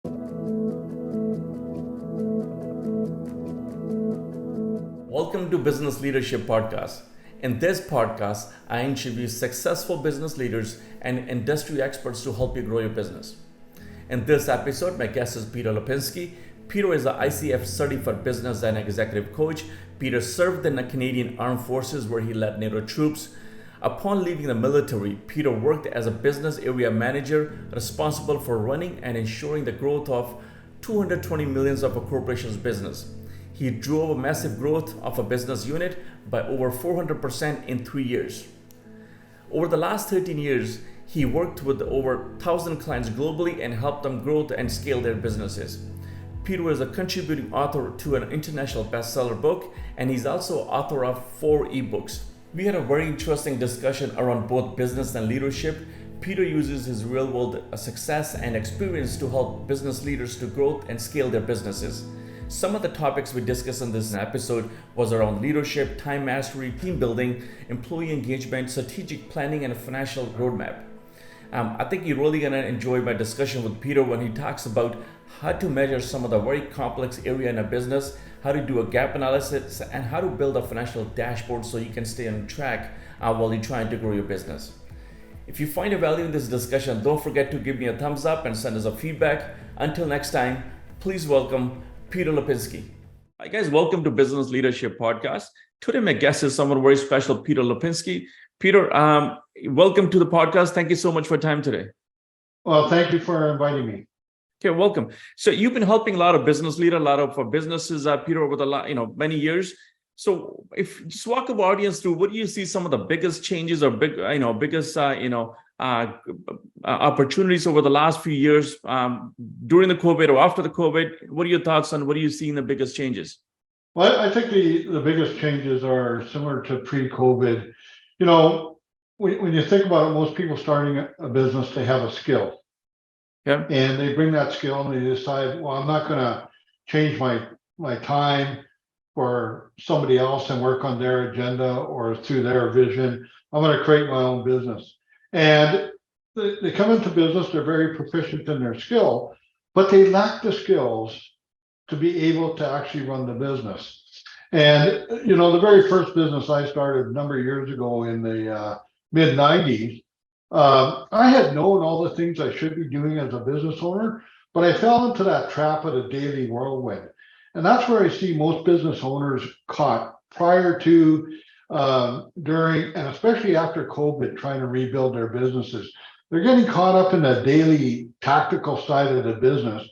Welcome to Business Leadership Podcast. In this podcast, I interview successful business leaders and industry experts to help you grow your business. In this episode, my guest is Peter Lepinski. Peter is an ICF certified business and executive coach. Peter served in the Canadian Armed Forces where he led NATO troops. Upon leaving the military, Peter worked as a business area manager responsible for running and ensuring the growth of 220 millions of a corporation's business. He drove a massive growth of a business unit by over 400% in 3 years. Over the last 13 years, he worked with over 1,000 clients globally and helped them grow and scale their businesses. Peter is a contributing author to an international bestseller book, and he's also author of 4 eBooks. We had a very interesting discussion around both business and leadership. Peter uses his real-world success and experience to help business leaders to grow and scale their businesses. Some of the topics we discussed in this episode was around leadership, time mastery, team building, employee engagement, strategic planning, and a financial roadmap. I think you're really going to enjoy my discussion with Peter when he talks about how to measure some of the very complex area in a business, how to do a gap analysis, and how to build a financial dashboard so you can stay on track while you're trying to grow your business. If you find a value in this discussion, don't forget to give me a thumbs up and send us a feedback. Until next time, please welcome Peter Lepinski. Hi guys, welcome to Business Leadership Podcast. Today my guest is someone very special, Peter Lepinski. Peter, welcome to the podcast. Thank you so much for your time today. Well, thank you for inviting me. Okay, welcome. So you've been helping a lot of business leaders, a lot of businesses, Peter, over the many years. So if just walk our audience through, what do you see some of the biggest changes or biggest opportunities over the last few years during the COVID or after the COVID? What are your thoughts on what are you seeing the biggest changes? Well, I think the biggest changes are similar to pre-COVID. You know, when you think about it, most people starting a business, they have a skill. Yeah. And they bring that skill and they decide, well, I'm not going to change my time for somebody else and work on their agenda or through their vision. I'm going to create my own business. And they come into business, they're very proficient in their skill, but they lack the skills to be able to actually run the business. And, you know, the very first business I started a number of years ago in the mid 90s, I had known all the things I should be doing as a business owner, but I fell into that trap of the daily whirlwind. And that's where I see most business owners caught prior to, during, and especially after COVID, trying to rebuild their businesses. They're getting caught up in the daily tactical side of the business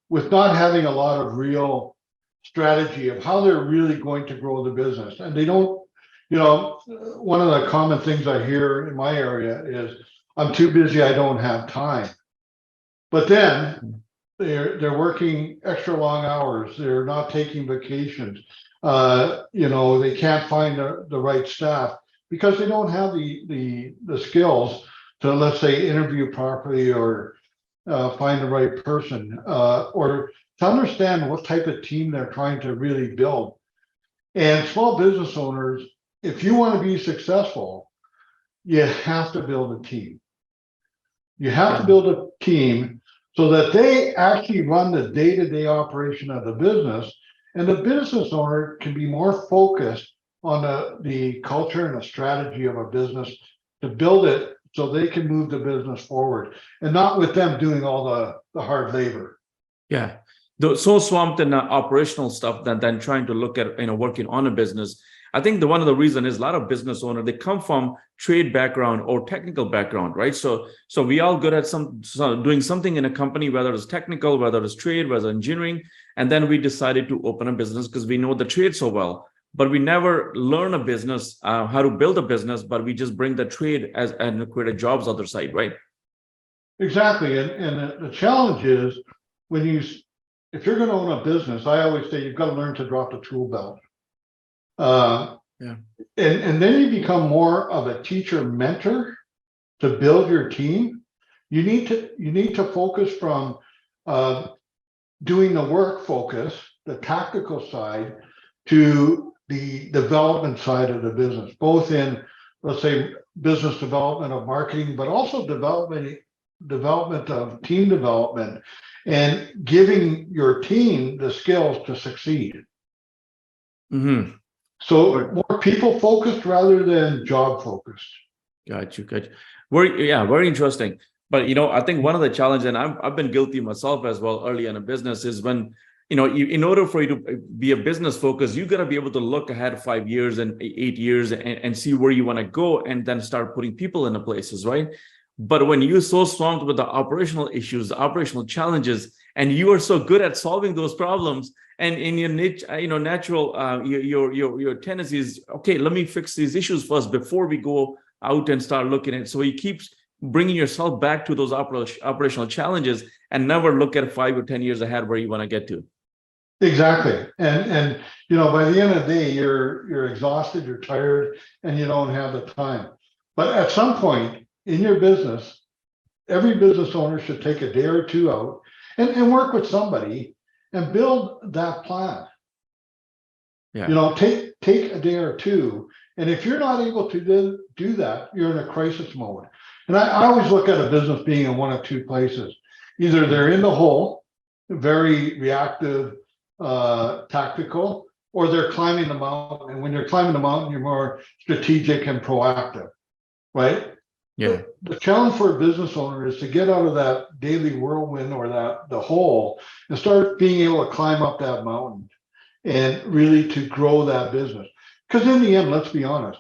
with not having a lot of real strategy of how they're really going to grow the business. And they don't, you know, one of the common things I hear in my area is, I'm too busy, I don't have time. But then they're working extra long hours, they're not taking vacations. They can't find the right staff because they don't have the skills to, let's say, interview properly or find the right person or to understand what type of team they're trying to really build. And small business owners, if you want to be successful, you have to build a team. You have to build a team so that they actually run the day-to-day operation of the business, and the business owner can be more focused on the culture and the strategy of a business to build it so they can move the business forward, and not with them doing all the hard labor. Yeah. So swamped in operational stuff than trying to look at working on a business. I think one of the reasons is a lot of business owners, they come from trade background or technical background, right? So we all good at doing something in a company, whether it's technical, whether it's trade, whether it's engineering, and then we decided to open a business because we know the trade so well. But we never learn a business, how to build a business, but we just bring the trade and create jobs other side, right? Exactly, and the challenge is if you're going to own a business, I always say you've got to learn to drop the tool belt. And then you become more of a teacher mentor to build your team. You need to focus from doing the work focus, the tactical side, to the development side of the business, both in, let's say, business development of marketing, but also development of team development and giving your team the skills to succeed. Mm-hmm. So more people focused rather than job focused. Got you. Very interesting. But I think one of the challenges, and I've been guilty myself as well early in a business, is when in order for you to be a business focus, you got to be able to look ahead 5 years and 8 years and see where you want to go, and then start putting people into places, right? But when you're so swamped with the operational issues, the operational challenges, and you are so good at solving those problems, and in your niche, natural, your tendency is, okay, let me fix these issues first before we go out and start looking at it. So he keeps bringing yourself back to those operational challenges and never look at 5 or 10 years ahead where you want to get to. Exactly. And by the end of the day, you're exhausted, you're tired, and you don't have the time. But at some point in your business, every business owner should take a day or two out and work with somebody and build that plan. Yeah. Take a day or two. And if you're not able to do that, you're in a crisis mode. And I always look at a business being in one of two places. Either they're in the hole, very reactive, tactical, or they're climbing the mountain. And when you're climbing the mountain, you're more strategic and proactive, right? Yeah. The challenge for a business owner is to get out of that daily whirlwind or the hole and start being able to climb up that mountain and really to grow that business. Because in the end, let's be honest,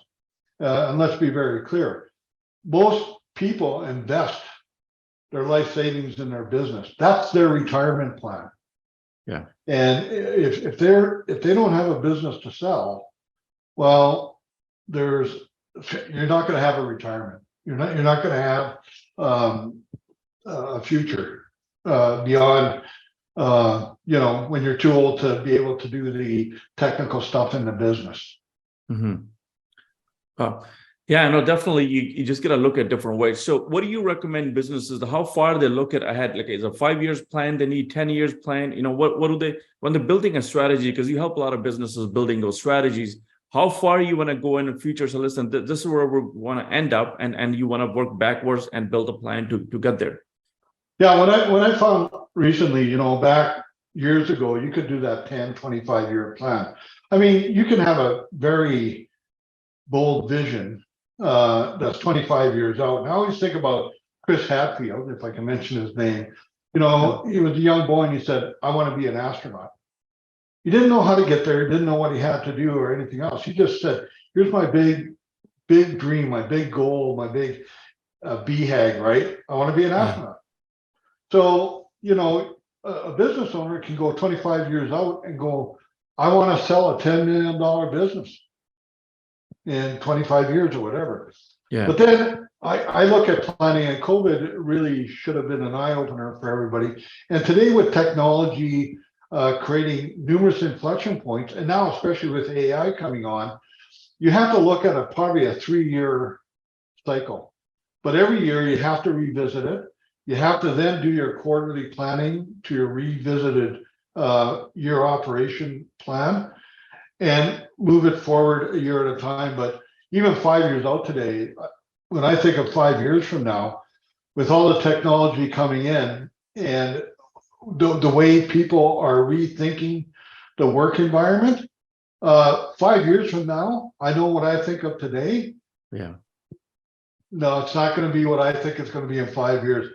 and let's be very clear, most people invest their life savings in their business. That's their retirement plan. Yeah. And if they don't have a business to sell, well, you're not going to have a retirement. You're not going to have a future beyond when you're too old to be able to do the technical stuff in the business. Mm-hmm. Yeah, no, definitely. You just got to look at different ways. So what do you recommend businesses, how far they look at ahead? Like, is a 5 years plan, they need 10 years plan? What do they, when they're building a strategy, because you help a lot of businesses building those strategies, how far you want to go in the future? So listen, this is where we want to end up, and you want to work backwards and build a plan to get there. Yeah, when I found recently, back years ago, you could do that 10, 25-year plan. I mean, you can have a very bold vision that's 25 years out. And I always think about Chris Hadfield, if I can mention his name. He was a young boy and he said, I want to be an astronaut. He didn't know how to get there. He didn't know what he had to do or anything else. He just said, here's my big dream, my big goal, my big BHAG, right? I want to be an astronaut. So, a business owner can go 25 years out and go, I want to sell a $10 million business in 25 years or whatever. Yeah. But then I look at planning, and COVID really should have been an eye opener for everybody. And today with technology creating numerous inflection points, and now especially with AI coming on, you have to look at probably a 3-year cycle. But every year you have to revisit it. You have to then do your quarterly planning to your revisited year operation plan and move it forward a year at a time. But even 5 years out today, when I think of 5 years from now, with all the technology coming in and the way people are rethinking the work environment, 5 years from now, I know what I think of today. Yeah. No, it's not going to be what I think it's going to be in 5 years.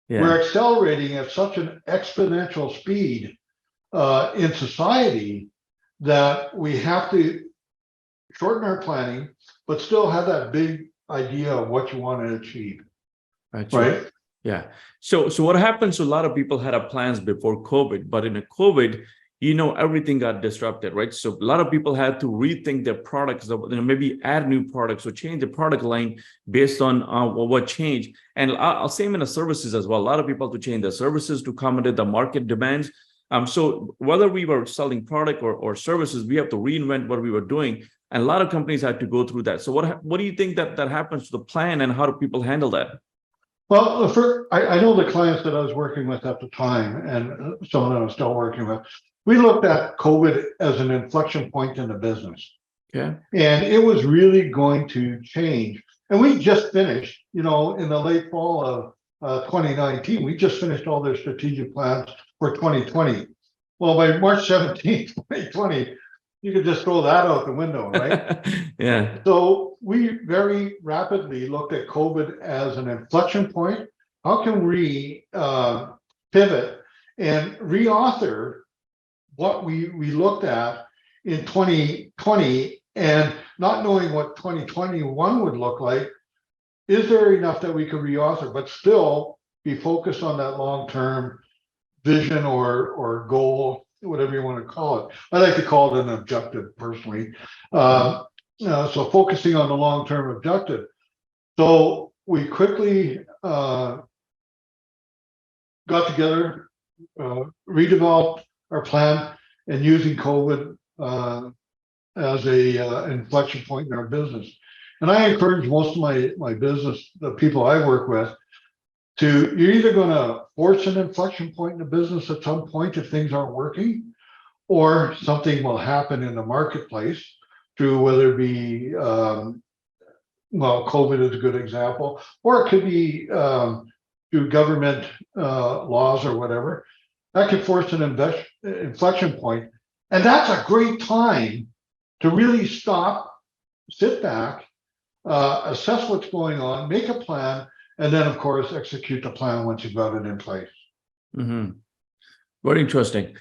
Yeah. We're accelerating at such an exponential speed in society that we have to shorten our planning, but still have that big idea of what you want to achieve. Right? Yeah. So what happens? A lot of people had plans before COVID, but in a COVID, everything got disrupted, right? So a lot of people had to rethink their products, maybe add new products or change the product line based on what changed. And I'll say in the services as well. A lot of people had to change their services to accommodate the market demands. So whether we were selling product or services, we have to reinvent what we were doing. And a lot of companies had to go through that. So what do you think that happens to the plan, and how do people handle that? Well, I know the clients that I was working with at the time, and some that I'm still working with, we looked at COVID as an inflection point in the business. Yeah. And it was really going to change. And we just finished, in the late fall of 2019. We just finished all their strategic plans for 2020. Well, by March 17th, 2020, you could just throw that out the window, right? Yeah. So we very rapidly looked at COVID as an inflection point. How can we pivot and reauthor what we looked at in 2020, and not knowing what 2021 would look like? Is there enough that we could reauthor, but still be focused on that long-term vision or goal, whatever you want to call it? I like to call it an objective personally. So focusing on the long-term objective. So we quickly got together, redeveloped our plan, and using COVID as a inflection point in our business. And I encourage most of my business, the people I work with, you're either going to force an inflection point in the business at some point if things aren't working, or something will happen in the marketplace through whether it be, COVID is a good example, or it could be through government laws or whatever, that could force an inflection point. And that's a great time to really stop, sit back, assess what's going on, make a plan, and then, of course, execute the plan once you've got it in place. Mm-hmm. Very interesting.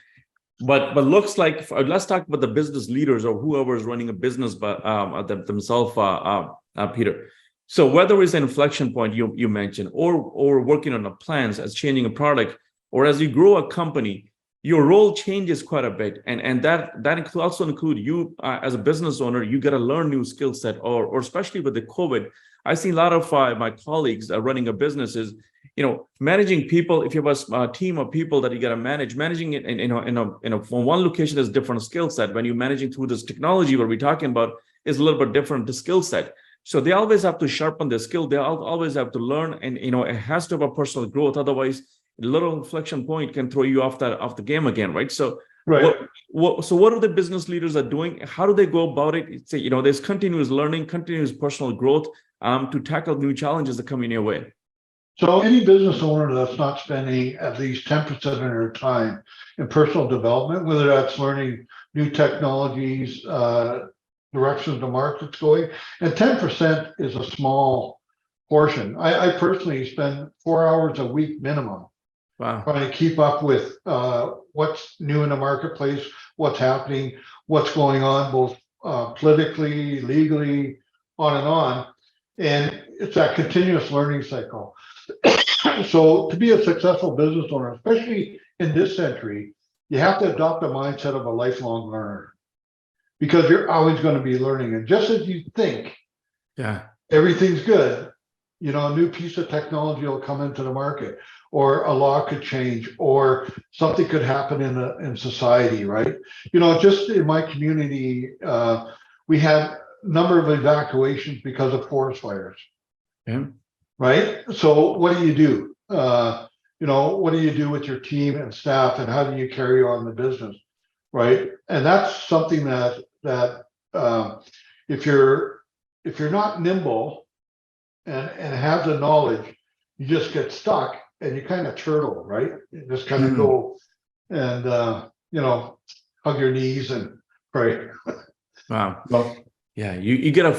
But looks like, let's talk about the business leaders or whoever is running a business themselves, Peter. So whether it's an inflection point you mentioned, or working on a plans as changing a product, or as you grow a company, your role changes quite a bit, and that also include you as a business owner. You got to learn new skill set, or especially with the COVID. I see a lot of my colleagues running a business is, managing people. If you have a team of people that you got to managing it from one location is different skill set. When you're managing through this technology, what we're talking about is a little bit different, the skill set. So they always have to sharpen their skill. They always have to learn, and it has to have a personal growth. Otherwise, a little inflection point can throw you off the game again, right? So, right. What are the business leaders are doing? How do they go about it? There's continuous learning, continuous personal growth to tackle new challenges that come in your way. So any business owner that's not spending at least 10% of their time in personal development, whether that's learning new technologies, directions the market's going, and 10% is a small portion. I personally spend 4 hours a week minimum. Wow. Trying to keep up with what's new in the marketplace, what's happening, what's going on, both politically, legally, on and on. And it's that continuous learning cycle. So to be a successful business owner, especially in this century, you have to adopt a mindset of a lifelong learner, because you're always going to be learning. And just as you think everything's good, a new piece of technology will come into the market, or a law could change, or something could happen in society, right? Just in my community, we had a number of evacuations because of forest fires. Yeah. Right? So what do? What do you do with your team and staff, and how do you carry on the business, right? And that's something that if you're not nimble and have the knowledge, you just get stuck and you kind of turtle, right? You just kind of go and hug your knees and pray. Wow. Well, yeah, you gotta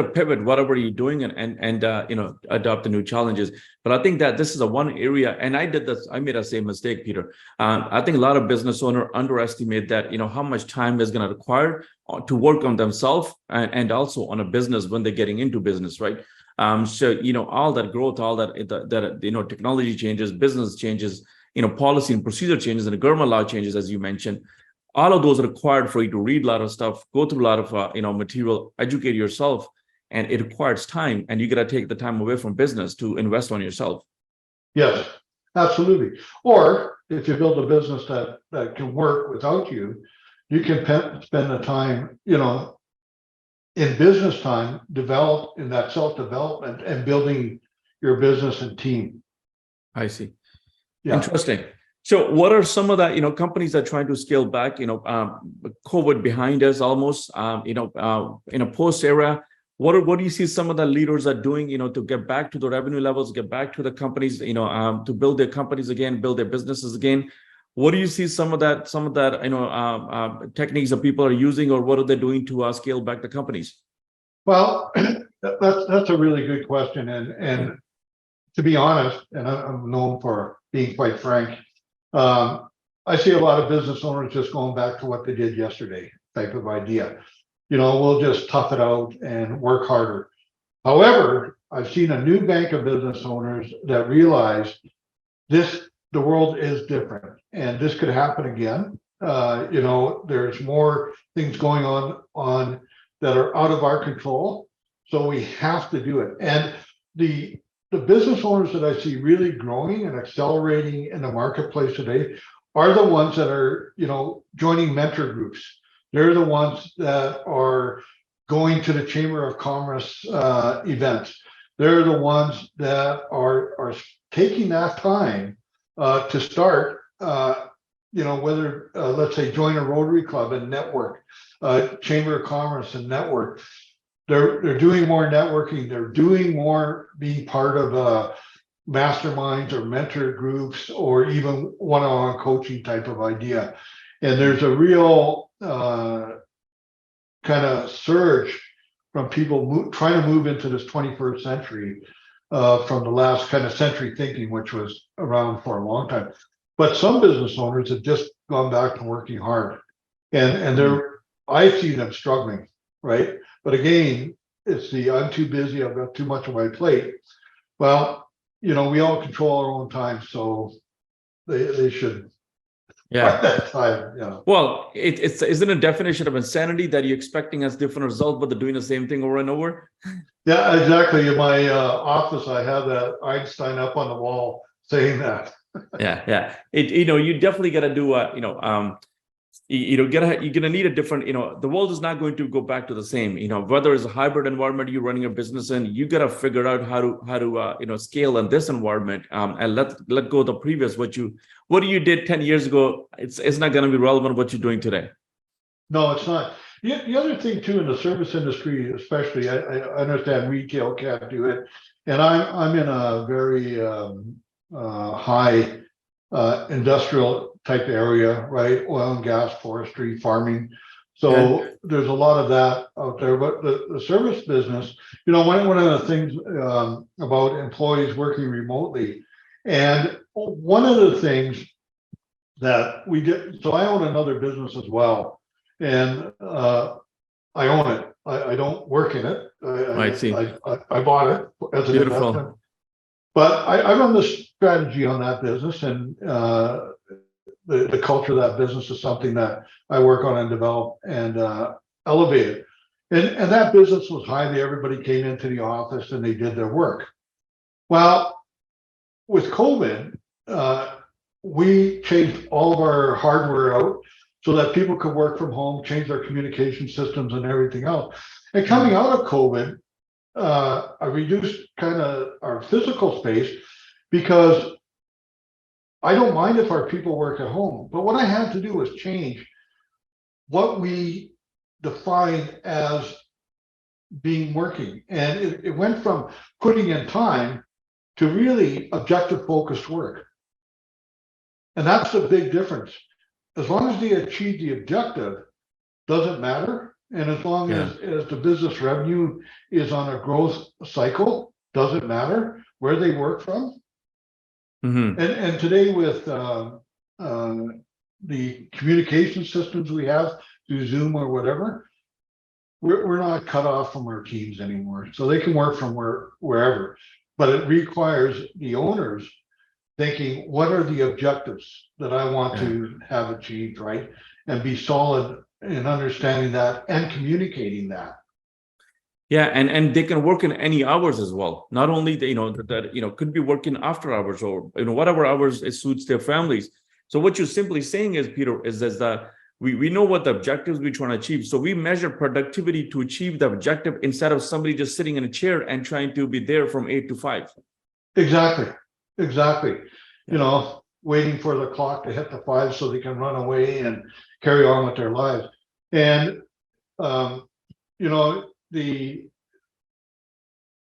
pivot whatever you're doing and adopt the new challenges. But I think that this is a one area, and I made that same mistake, Peter. I think a lot of business owners underestimate that, how much time is going to require to work on themselves and also on a business when they're getting into business, right? So all that growth, all that technology changes, business changes, policy and procedure changes, and the government law changes, as you mentioned. All of those are required for you to read a lot of stuff, go through a lot of material, educate yourself, and it requires time. And you got to take the time away from business to invest on yourself. Yes, absolutely. Or if you build a business that can work without you, you can spend the time, in business time, develop in that self-development and building your business and team. I see. Yeah. Interesting. So what are some of that, companies that are trying to scale back, COVID behind us almost, in a post era, What do you see some of the leaders are doing, to get back to the revenue levels, get back to the companies, to build their companies again, build their businesses again? What do you see some of that, techniques that people are using, or what are they doing to scale back the companies? Well, that's a really good question. And to be honest, and I'm known for being quite frank, I see a lot of business owners just going back to what they did yesterday type of idea. We'll just tough it out and work harder. However, I've seen a new bank of business owners that realize the world is different and this could happen again. There's more things going on that are out of our control. So we have to do it. And the business owners that I see really growing and accelerating in the marketplace today are the ones that are, joining mentor groups. They're the ones that are going to the Chamber of Commerce events. They're the ones that are taking that time to start, whether, let's say, join a Rotary Club and network, Chamber of Commerce and network. They're doing more networking. They're doing more being part of masterminds or mentor groups or even one-on-one coaching type of idea. And there's a real kind of surge from people trying to move into this 21st century from the last kind of century thinking, which was around for a long time. But some business owners have just gone back to working hard, and I see them struggling, right? But again, it's I'm too busy, I've got too much on my plate. Well, we all control our own time, so they should find that time. Well, isn't a definition of insanity that you're expecting as different results, but they're doing the same thing over and over? Yeah, exactly. In my office, I have that Einstein up on the wall saying that. Yeah. You definitely got to do you're gonna need a different, the world is not going to go back to the same, whether it's a hybrid environment you're running a business in, you got to figure out how to scale in this environment, and let go of the previous, what you did 10 years ago. It's not going to be relevant what you're doing today. No, it's not. The other thing too, in the service industry, especially, I understand retail can't do it. And I'm in a very high industrial type area, right? Oil and gas, forestry, farming. So there's a lot of that out there. But the service business, one of the things about employees working remotely, and one of the things that we did, so I own another business as well, and I own it. I don't work in it. I see. I bought it as an investment. But I run the strategy on that business, and the culture of that business is something that I work on and develop and elevate it. And that business was highly, everybody came into the office and they did their work. Well, with COVID, we changed all of our hardware out so that people could work from home, change their communication systems and everything else. And coming out of COVID, I reduced kind of our physical space because I don't mind if our people work at home, but what I had to do was change what we define as being working. And it went from putting in time to really objective focused work. And that's the big difference. As long as they achieve the objective, doesn't matter. And as long as the business revenue is on a growth cycle, doesn't matter where they work from. And today with the communication systems we have through Zoom or whatever, we're not cut off from our teams anymore. So they can work from wherever, but it requires the owners thinking, what are the objectives that I want to have achieved, right? And be solid in understanding that and communicating that. Yeah, and they can work in any hours as well. Not only that could be working after hours or whatever hours it suits their families. So what you're simply saying is, Peter, is that we know what the objectives we're trying to achieve. So we measure productivity to achieve the objective instead of somebody just sitting in a chair and trying to be there from 8 to 5. Exactly. Waiting for the clock to hit the 5 so they can run away and carry on with their lives. And the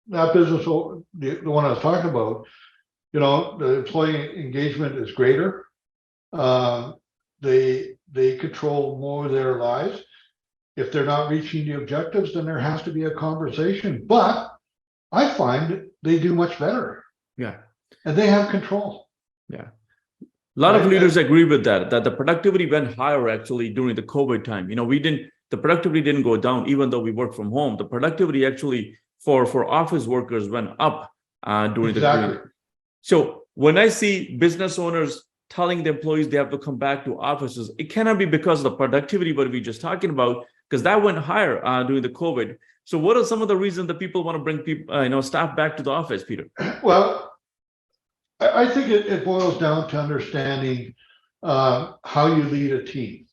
that business, the one I was talking about, the employee engagement is greater. They control more of their lives. If they're not reaching the objectives, then there has to be a conversation. But I find they do much better. Yeah. And they have control. Yeah. A lot of leaders agree with that the productivity went higher actually during the COVID time. The productivity didn't go down, even though we work from home. The productivity actually for office workers went up during the period. So when I see business owners telling the employees they have to come back to offices, it cannot be because of the productivity what we're just talking about, because that went higher during the COVID. So what are some of the reasons that people want to bring people, staff back to the office, Peter? Well, I think it boils down to understanding how you lead a team,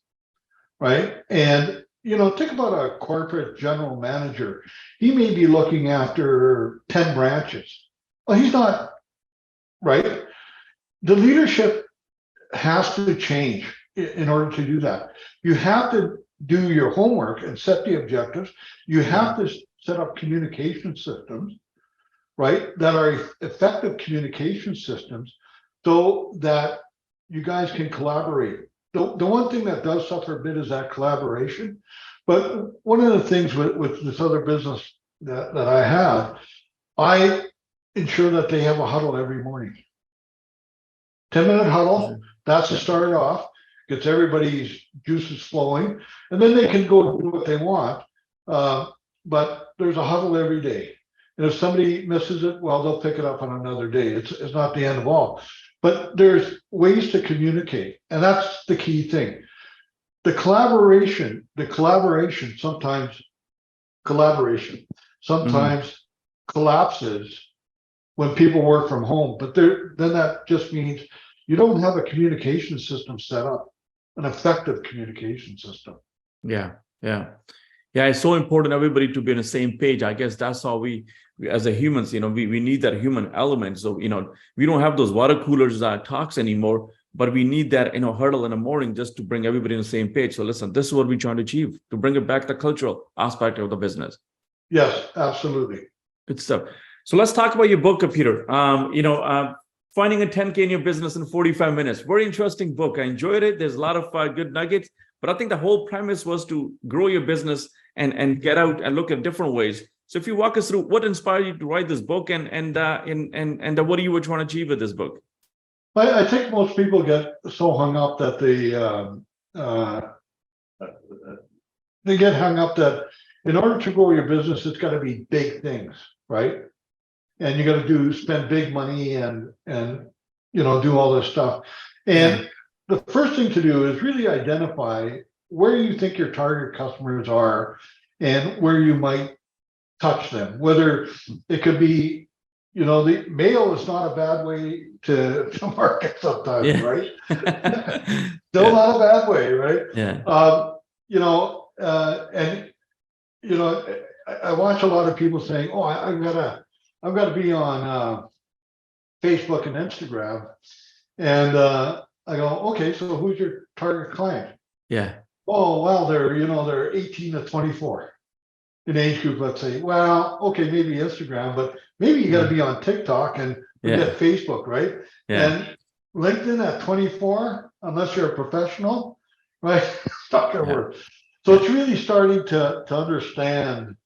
right? And think about a corporate general manager. He may be looking after 10 branches. Well, he's not, right? The leadership has to change in order to do that. You have to do your homework and set the objectives. You have to set up communication systems, right, that are effective communication systems so that you guys can collaborate. The one thing that does suffer a bit is that collaboration. But one of the things with this other business that I have, I ensure that they have a huddle every morning. 10-minute huddle, that's to start it off, gets everybody's juices flowing, and then they can go do what they want. But there's a huddle every day. And if somebody misses it, well, they'll pick it up on another day. It's not the end of all. But there's ways to communicate, and that's the key thing. The collaboration sometimes collapses when people work from home. But then that just means you don't have a communication system set up, an effective communication system. Yeah. It's so important everybody to be on the same page. I guess that's how we as a humans, we need that human element. So, we don't have those water coolers talks anymore, but we need that, hurdle in the morning just to bring everybody on the same page. So listen, this is what we're trying to achieve, to bring it back the cultural aspect of the business. Yes, absolutely. Good stuff. So let's talk about your book, Peter. Finding a 10K in your business in 45 minutes. Very interesting book. I enjoyed it. There's a lot of good nuggets, but I think the whole premise was to grow your business and get out and look at different ways. So if you walk us through what inspired you to write this book and what you were trying to achieve with this book? I think most people get so hung up that they get hung up that in order to grow your business, it's got to be big things, right? And you got to spend big money and do all this stuff. And the first thing to do is really identify where you think your target customers are and where you might touch them. Whether it could be, the mail is not a bad way to market sometimes, right? Still not a bad way, right? I watch a lot of people saying, "Oh, I've got to be on Facebook and Instagram," and I go, "Okay, so who's your target client?" Yeah. Oh, well, they're 18 to 24 in age group. Let's say, well, okay, maybe Instagram, but maybe you got to be on TikTok and get Facebook, right? And LinkedIn at 24, unless you're a professional, right? It's not gonna work. So it's really starting to understand,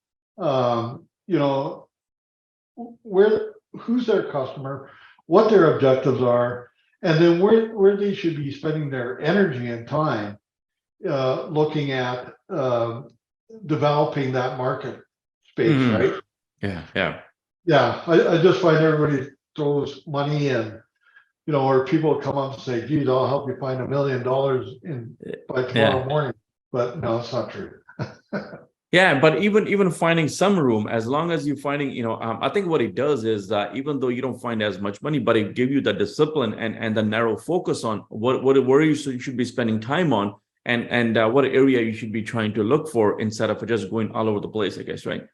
who's their customer, what their objectives are, and then where they should be spending their energy and time looking at developing that market space, right? I just find everybody throws money and or people come up and say, geez, I'll help you find $1 million by tomorrow morning. But no, it's not true. But even finding some room, as long as you're finding, I think what it does is even though you don't find as much money, but it gives you the discipline and the narrow focus on where you should be spending time on and what area you should be trying to look for instead of just going all over the place, I guess, right?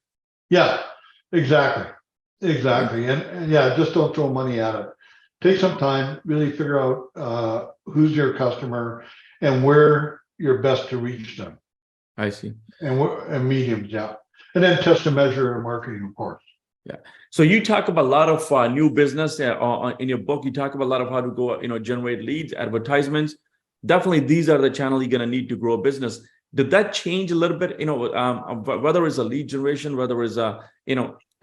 Yeah, exactly. And just don't throw money at it. Take some time, really figure out who's your customer and where you're best to reach them. I see. And mediums, and then test and measure and marketing, of course. Yeah. So you talk about a lot of new business in your book. You talk about a lot of how to go, generate leads, advertisements. Definitely, these are the channel you're going to need to grow a business. Did that change a little bit? Whether it's a lead generation, whether it's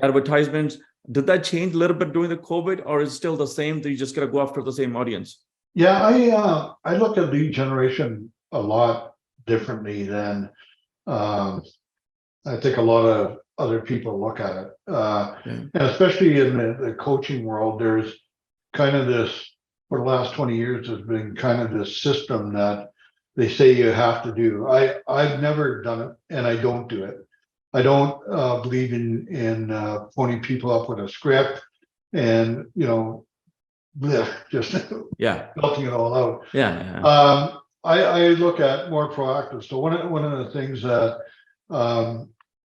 advertisements, did that change a little bit during the COVID, or is it still the same? That you just got to go after the same audience? Yeah, I look at lead generation a lot differently than I think a lot of other people look at it. Yeah. And especially in the coaching world, there's kind of this, for the last 20 years, there's been kind of this system that they say you have to do. I've never done it, and I don't do it. I don't believe in phoning people up with a script and, just Yeah. belting it all out. Yeah. I look at more proactive. So one of the things that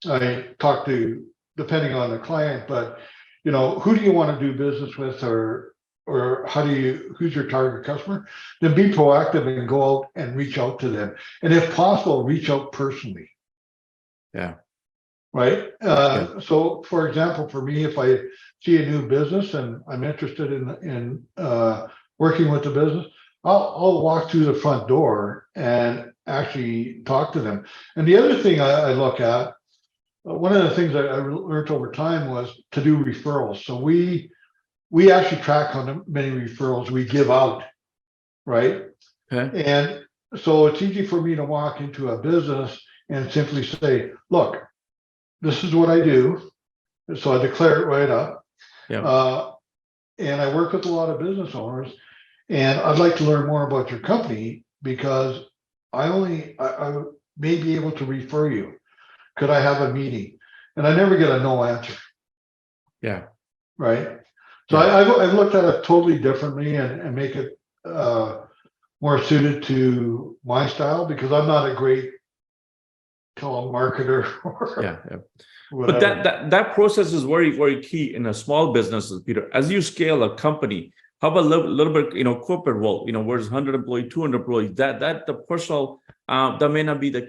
I talk to, depending on the client, but who do you want to do business with, or who's your target customer? Then be proactive and go out and reach out to them, and if possible, reach out personally. Yeah. Right. So, for example, for me, if I see a new business and I'm interested in working with the business, I'll walk through the front door and actually talk to them. And the other thing I look at, one of the things that I learned over time was to do referrals. So we actually track how many referrals we give out, right? Okay. And so it's easy for me to walk into a business and simply say, look, this is what I do. So I declare it right up. Yeah. And I work with a lot of business owners, and I'd like to learn more about your company because I may be able to refer you. Could I have a meeting? And I never get a no answer. Yeah. Right. So Yeah. I've looked at it totally differently and make it more suited to my style, because I'm not a great telemarketer or Yeah. whatever. But that process is very, very key in a small businesses, Peter. As you scale a company, how about a little bit, corporate world, where's 100 employee, 200 employees, that the personal, that may not be the,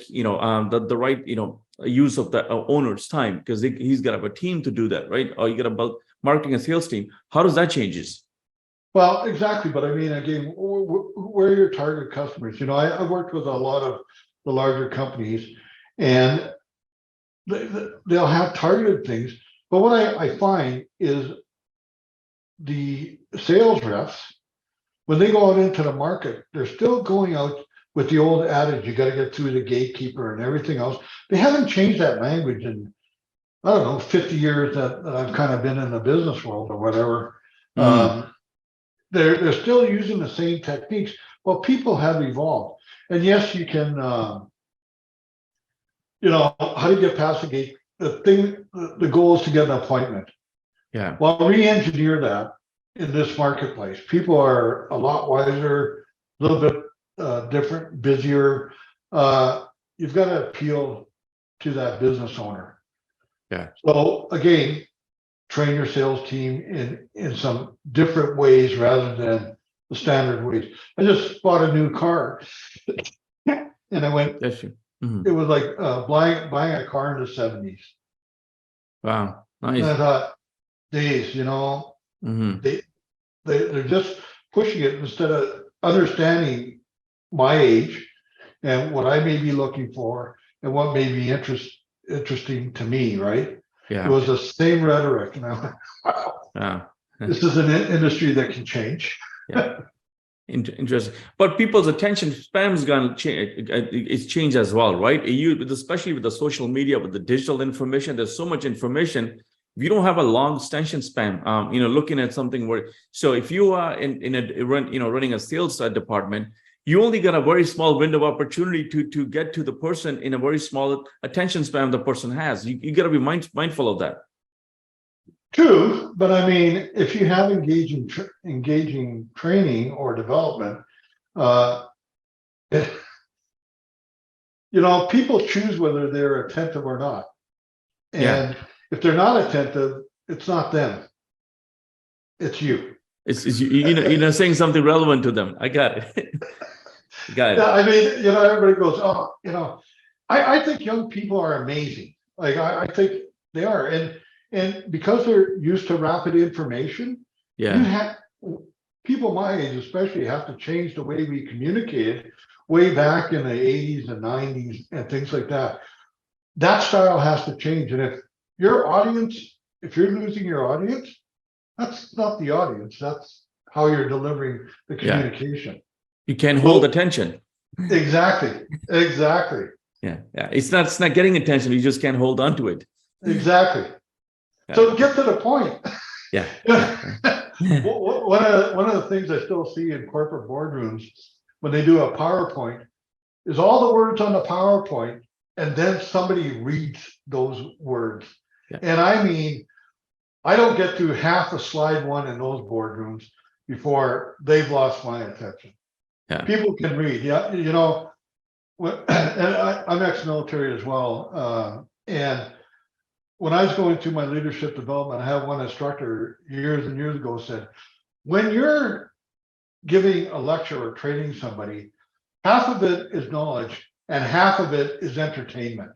the right, use of the owner's time, because he's got to have a team to do that, right? Or you got to build marketing and sales team. How does that changes? Well, exactly. But I mean, again, where are your target customers? I've worked with a lot of the larger companies, and they'll have targeted things. But what I find is the sales reps, when they go out into the market, they're still going out with the old adage, you got to get through the gatekeeper and everything else. They haven't changed that language in, I don't know, 50 years that I've kind of been in the business world or whatever. They're still using the same techniques. Well, people have evolved. And yes, you can, how do you get past the gate? The goal is to get an appointment. Yeah. Well, re-engineer that in this marketplace. People are a lot wiser, a little bit different, busier. You've got to appeal to that business owner. Yeah. So again, train your sales team in some different ways rather than the standard ways. I just bought a new car, and I went. It was like buying a car in the 70s. Wow, nice. And I thought, days, they're just pushing it instead of understanding my age and what I may be looking for and what may be interesting to me, right? Yeah. It was the same rhetoric, and I went, wow, this is an industry that can change. Yeah. Interesting. But people's attention span is going to change. It's changed as well, right? Especially with the social media, with the digital information, there's so much information. If you don't have a long extension span, looking at something where, so if you are running a sales department, you only got a very small window of opportunity to get to the person in a very small attention span the person has. You got to be mindful of that. True, but I mean, if you have engaging training or development, people choose whether they're attentive or not. And if they're not attentive, it's not them. It's you. It's saying something relevant to them. I got it. Got it. Yeah, I mean, everybody goes, I think young people are amazing. Like I think they are. And And because they're used to rapid information, you Yeah. have people my age especially have to change the way we communicated way back in the 80s and 90s and things like that. That style has to change. And if your audience, if you're losing your audience, that's not the audience. That's how you're delivering the Yeah. communication. You can hold So attention. exactly, exactly, Yeah. Yeah. It's not getting attention. You just can't hold on to it. exactly. Yeah. So get to the point. Yeah. Yeah. One of the things I still see in corporate boardrooms when they do a PowerPoint is all the words on the PowerPoint, and then somebody reads those words. Yeah. And I mean, I don't get through half of slide one in those boardrooms before they've lost my attention. Yeah. People can read, yeah, you know, and I'm ex-military as well. And when I was going through my leadership development, I had one instructor years and years ago said, when you're giving a lecture or training somebody, half of it is knowledge and half of it is entertainment.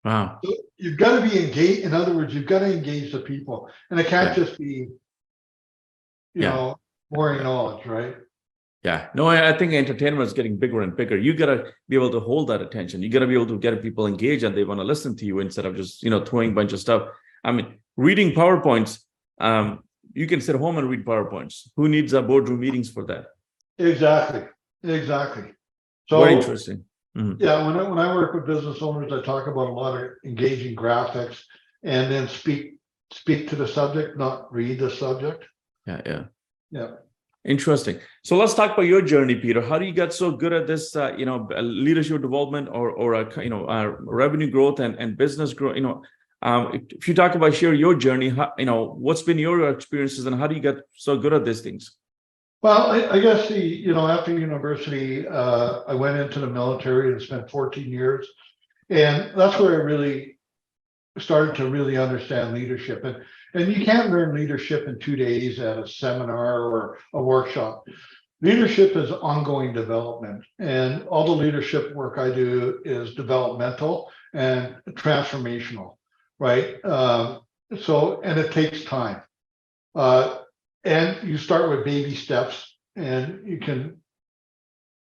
Wow. So you've got to be engaged. In other words, you've got to engage the people, and it can't Yeah. just be, Yeah. boring Yeah. knowledge, right? Yeah. No, I think entertainment is getting bigger and bigger. You gotta be able to hold that attention. You gotta be able to get people engaged and they want to listen to you instead of just, throwing a bunch of stuff. I mean, reading PowerPoints, you can sit home and read PowerPoints. Who needs boardroom meetings for that? Exactly, exactly. Very So interesting. Mhm. yeah, when I work with business owners, I talk about a lot of engaging graphics, and then speak to the subject, not read the subject. Yeah. Yeah. Yeah. Interesting. So let's talk about your journey, Peter. How do you get so good at this, leadership development or revenue growth and business growth? If you talk about your journey, what's been your experiences and how do you get so good at these things? Well, I guess after university, I went into the military and spent 14 years, and that's where I really started to really understand leadership. And you can't learn leadership in 2 days at a seminar or a workshop. Leadership is ongoing development, and all the leadership work I do is developmental and transformational, right? And it takes time. And you start with baby steps, and you can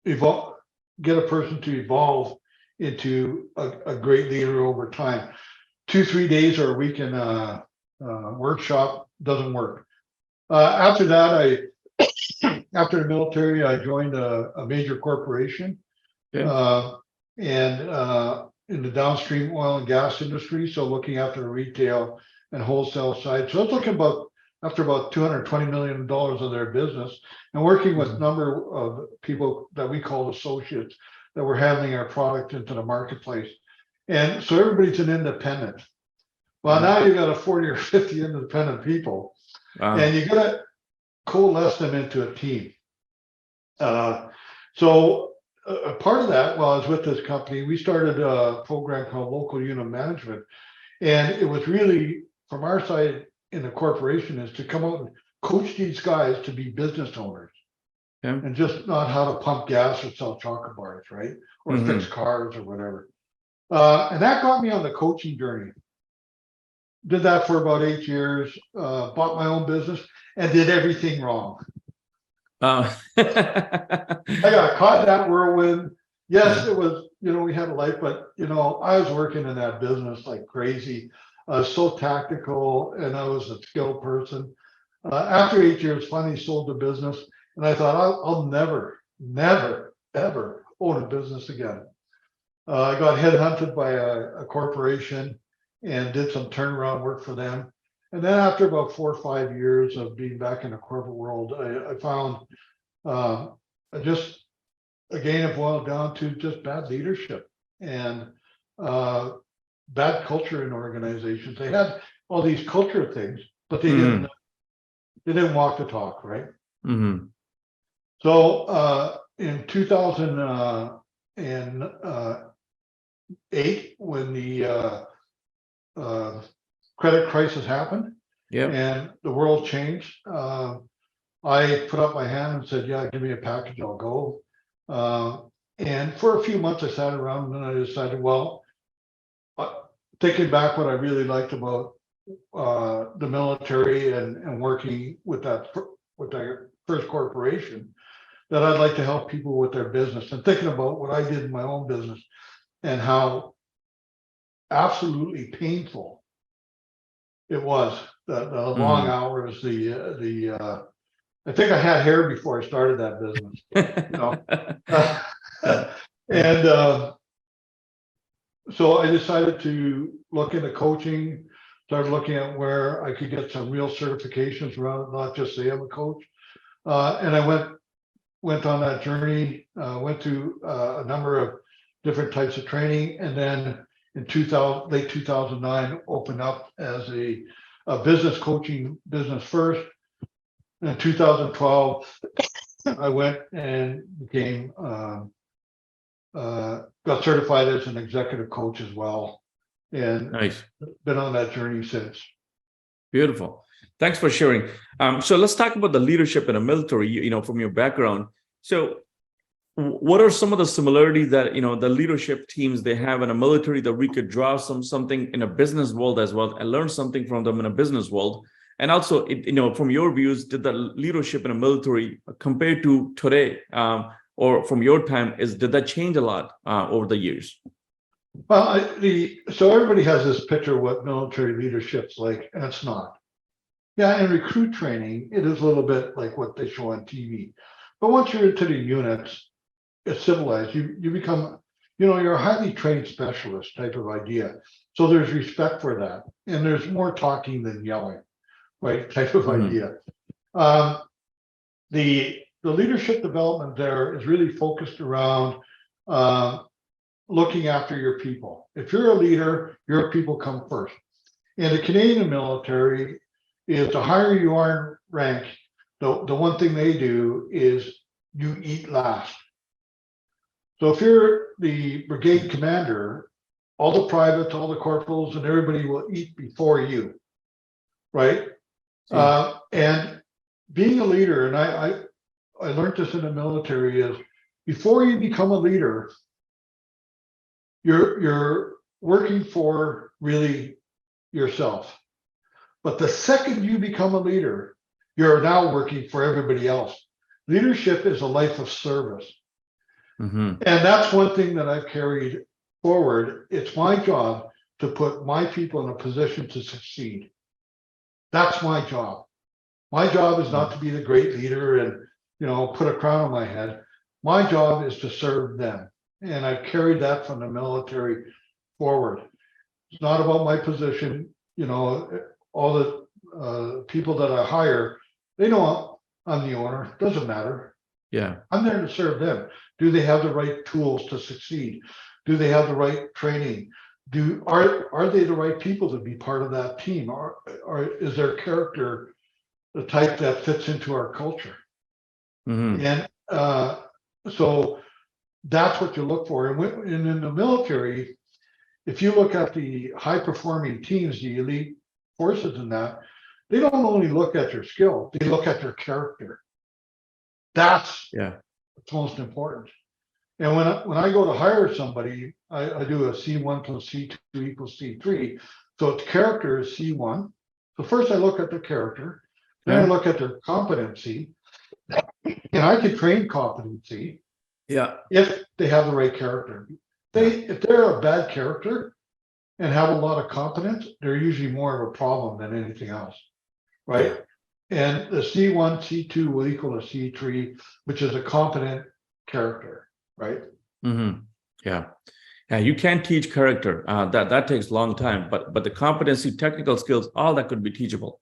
evolve, get a person to evolve into a great leader over time. 2-3 days or a week in a workshop doesn't work. After that, after the military, I joined a major corporation, Yeah. and in the downstream oil and gas industry. So looking after the retail and wholesale side. So I was looking after about $220 million of their business, and working with a number of people that we call associates that were handling our product into the marketplace. And so everybody's an independent. Well, now you got a 40 or 50 independent people, and you got to coalesce them into a team. So part of that, while I was with this company, we started a program called Local Unit Management. And it was really, from our side in the corporation, is to come out and coach these guys to be business owners. Yeah. And just not how to pump gas or sell chocolate bars, right? Or fix cars or whatever. And that got me on the coaching journey. Did that for about 8 years, bought my own business and did everything wrong. I got caught in that whirlwind. Yes, it was, we had a life, but, I was working in that business like crazy, so tactical, and I was a skilled person. After 8 years, finally sold the business, and I thought, I'll never, ever own a business again. I got headhunted by a corporation and did some turnaround work for them. And then after about 4 or 5 years of being back in the corporate world, I found just, again, it boiled down to just bad leadership and bad culture in organizations. They had all these culture things, but they didn't walk the talk, right? Mm-hmm. So in 2008, when the credit crisis happened, and the world changed, I put up my hand and said, yeah, give me a package, I'll go. And for a few months I sat around and then I decided, well, thinking back, what I really liked about the military and working with that first corporation, that I'd like to help people with their business, and thinking about what I did in my own business and how absolutely painful it was, the long hours, I think I had hair before I started that business, you know. And so I decided to look into coaching, started looking at where I could get some real certifications around it, not just say I'm a coach. And I went on that journey, went through a number of different types of training, and then in late 2009, opened up as a business coaching business first. In 2012, I went and became got certified as an executive coach as well, and Nice. been on that journey since. Beautiful. Thanks for sharing. So let's talk about the leadership in the military, you know, from your background. So what are some of the similarities that, you know, the leadership teams they have in a military that we could draw something in a business world as well and learn something from them in a business world? And also, you know, from your views, did the leadership in a military compared to today, or from your time, did that change a lot over the years? Well, so everybody has this picture of what military leadership's like, and it's not. Yeah, in recruit training, it is a little bit like what they show on TV. But once you're into the units, it's civilized. You become, you know, you're a highly trained specialist type of idea. So there's respect for that, and there's more talking than yelling, right? Type of idea. The leadership development there is really focused around looking after your people. If you're a leader, your people come first. In the Canadian military, is the higher you are in rank, the one thing they do is you eat last. So if you're the brigade commander, all the privates, all the corporals, and everybody will eat before you, right? And being a leader, and I learned this in the military, is before you become a leader, you're working for really yourself. But the second you become a leader, you're now working for everybody else. Leadership is a life of service. And that's one thing that I've carried forward. It's my job to put my people in a position to succeed. That's my job. My job is not to be the great leader and, you know, put a crown on my head. My job is to serve them. And I've carried that from the military forward. It's not about my position. You know, all the people that I hire, they know I'm the owner. Doesn't matter. Yeah. I'm there to serve them. Do they have the right tools to succeed? Do they have the right training? Are they the right people to be part of that team? Or is their character the type that fits into our culture? And so that's what you look for. And in the military, if you look at the high performing teams, the elite forces in that, they don't only look at your skill, they look at your character. That's what's most important. And when I go to hire somebody, I do a C1 plus C2 equals C3. So its character is C1. So first I look at the character, then I look at their competency, and I can train competency if they have the right character. If they're a bad character and have a lot of competence, they're usually more of a problem than anything else, right? And the C1, C2 will equal a C3, which is a competent character, right? Yeah, you can't teach character. That takes a long time. But the competency, technical skills, all that could be teachable.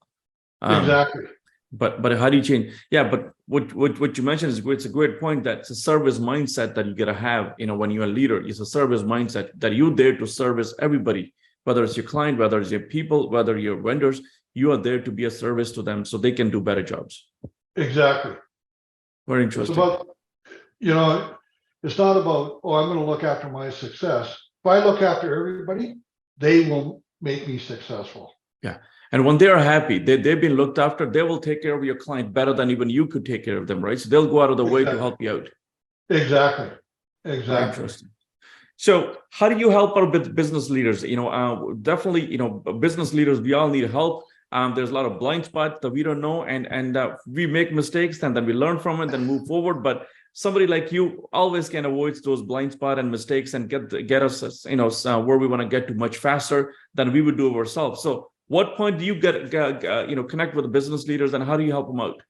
Exactly. But how do you change? Yeah, but what you mentioned is it's a great point. That it's a service mindset that you gotta have. You know, when you're a leader, it's a service mindset that you're there to service everybody, whether it's your client, whether it's your people, whether your vendors. You are there to be a service to them so they can do better jobs. Exactly. Very interesting. It's about, you know, it's not about, oh, I'm going to look after my success. If I look after everybody, they will make me successful. Yeah. And when they are happy, they've been looked after, they will take care of your client better than even you could take care of them, right? So they'll go out of the way to help you out. Exactly. Very interesting. So how do you help our business leaders? Definitely, business leaders, we all need help. There's a lot of blind spots that we don't know, and we make mistakes, and then we learn from it, then move forward. But somebody like you always can avoid those blind spots and mistakes and get us, where we want to get to much faster than we would do ourselves. So, what point do you connect with the business leaders, and how do you help them out?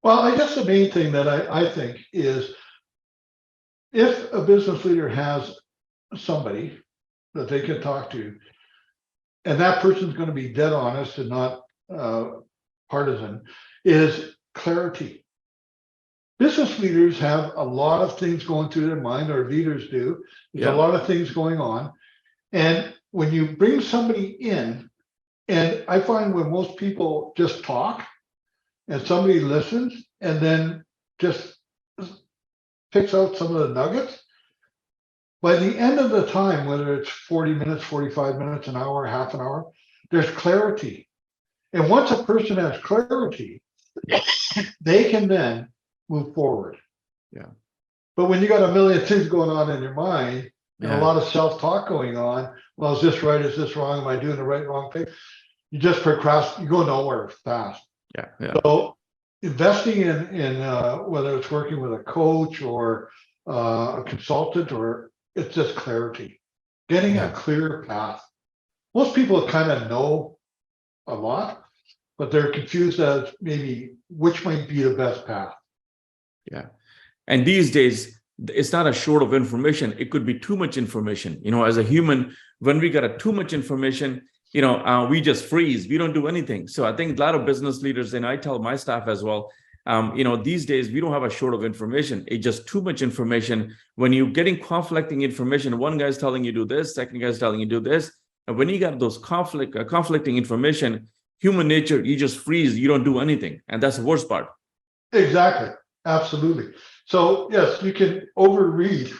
Well, I guess the main thing that I think is, if a business leader has somebody that they can talk to, and that person's going to be dead honest and not partisan, is clarity. Business leaders have a lot of things going through their mind, or leaders do. There's a lot of things going on. And when you bring somebody in, and I find when most people just talk and somebody listens and then just picks out some of the nuggets, by the end of the time, whether it's 40 minutes, 45 minutes, an hour, half an hour, there's clarity. And once a person has clarity, they can then move forward. Yeah. But when you got a million things going on in your mind and a lot of self-talk going on, well, is this right? Is this wrong? Am I doing the right, wrong thing? You just procrastinate, you go nowhere fast. Yeah. So investing in whether it's working with a coach or a consultant, or it's just clarity, getting a clear path. Most people kind of know a lot, but they're confused as maybe which might be the best path. Yeah. And these days, it's not a short of information. It could be too much information. As a human, when we got too much information, we just freeze. We don't do anything. So I think a lot of business leaders, and I tell my staff as well, these days we don't have a short of information. It's just too much information. When you're getting conflicting information, one guy's telling you do this, second guy's telling you do this. And when you got those conflicting information, human nature, you just freeze. You don't do anything. And that's the worst part. Exactly. Absolutely. So yes, you can overread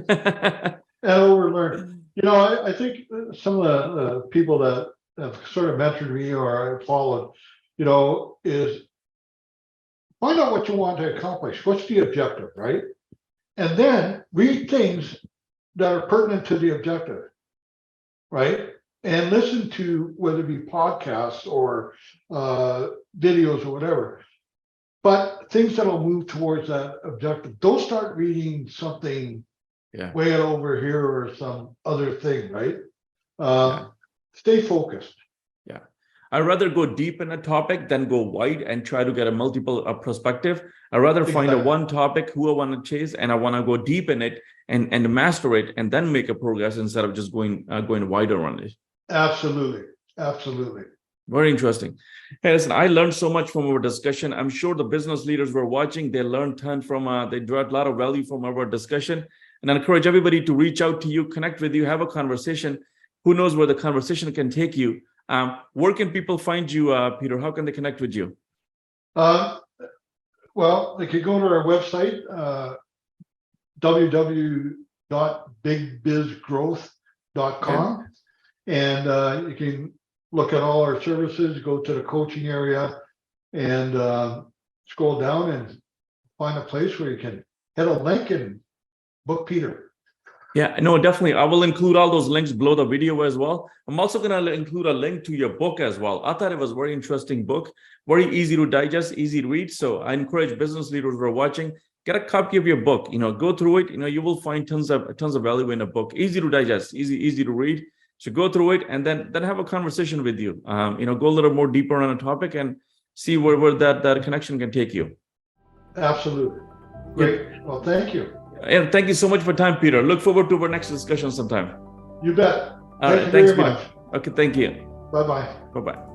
and overlearn. I think some of the people that have sort of mentored me or I followed, is find out what you want to accomplish. What's the objective, right? And then read things that are pertinent to the objective, right? And listen to whether it be podcasts or videos or whatever. But things that'll move towards that objective. Don't start reading something way over here or some other thing, right? Stay focused. Yeah. I'd rather go deep in a topic than go wide and try to get a multiple perspective. I'd rather find a one topic who I want to chase, and I want to go deep in it and master it, and then make a progress instead of just going wider on it. Absolutely. Absolutely. Very interesting. Hey, listen, I learned so much from our discussion. I'm sure the business leaders were watching. They learned a ton from, they drew a lot of value from our discussion. And I encourage everybody to reach out to you, connect with you, have a conversation. Who knows where the conversation can take you? Where can people find you, Peter? How can they connect with you? Well, they could go to our website, www.bigbizgrowth.com. And you can look at all our services, go to the coaching area, and scroll down and find a place where you can hit a link and book Peter. Yeah, no, definitely. I will include all those links below the video as well. I'm also going to include a link to your book as well. I thought it was a very interesting book, very easy to digest, easy to read. So I encourage business leaders who are watching, get a copy of your book. Go through it. You will find tons of value in a book. Easy to digest, easy to read. So go through it and then have a conversation with you. Go a little more deeper on a topic and see where that connection can take you. Absolutely. Great. Well, thank you. And thank you so much for time, Peter. Look forward to our next discussion sometime. You bet. All right. Thanks, Peter. Okay, thank you. Bye-bye. Bye-bye.